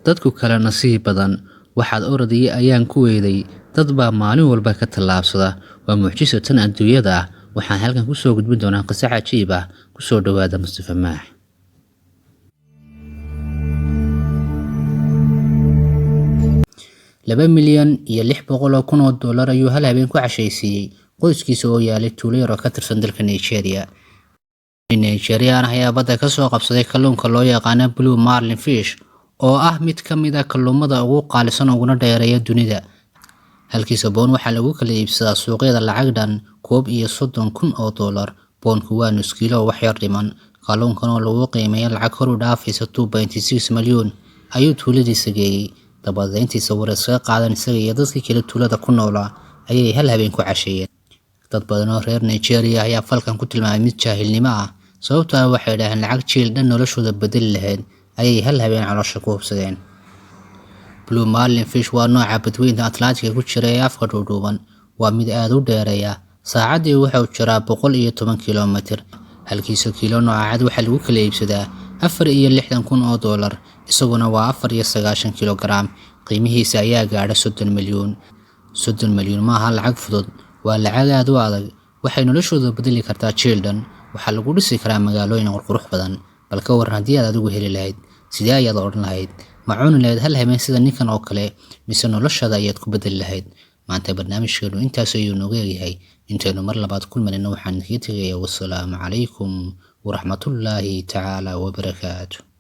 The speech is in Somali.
dadku kale nasiib badan waxaad orodaya ayaan ku weeday dad baa maalin walba ka tallaabsada waa mucjiso tan adduunyada ah waxaan halkan ku soo gudbin doonaa qiso cajiib ah ku soo dhawaada Mustafa Maax 2,600,000 oo dollar ayuu hal habeen ku cashaysiyay qoyskiisa oo yaalay tuulo yar oo ka tirsan dalka Nigeria. Nigeria ayaa badda ka soo qabsaday kalluunka loo yaqaan blue marlin fish oo ah mid ka mid ah kalluumada ugu qaalisan uguna dheereeya dunida. halkii saboon waxaa lagu kala iibsadaa suuqyada lacag dhan $30,000. boonku waa nus kiilo wax yar dhiman. kalluunkan oo lagu qiimeeyo lacag kor u dhaafaysa 2.6 milyan ayuu tuuladiisa geeyay. dabadeyntii sawirka qaadan isaga iyo dadkii kale tuulada ku noolaa ayay hal habeen ku casheeyeen. dad badan oo reer Nigeria ayaa falkan ku tilmaamay mid jaahilnimo ah sababtoo ah waxay dhaaheen lacag jiil dhan noloshooda bedel lahayd ayay hal habeen caloosha ku hubsadeen. blue marlin fish waa nooca badweynta Atlantic ku jira ee afka dhuudhuuban waa mid aad u dheereeya saacadii waxa uu jiraa 110 kilomitir halkiisa kiilo nooca cad waxa lagu kala iibsadaa $64,000 isaguna waa 94 kilogram qiimihiisa ayaa gaadhay 30 milyan maaha lacag fudud waa lacag aad u adag waxay noloshooda bedeli kartaa jiildan waxa lagu dhisi karaa magaalooyin qurux badan balka waran hadii aad ugu heli lahayd sidee ayaad oran lahayd ma cuni lahayd hal habeen sida ninkan oo kale mise noloshada ayaad ku bedeli lahayd maanta barnaamijkeenu intaas ayuu nooga yahay intaynu mar labaad kulmanayna waxaan idinkaga tegayaa wassalaamu calaykum ورحمة الله تعالى وبركاته.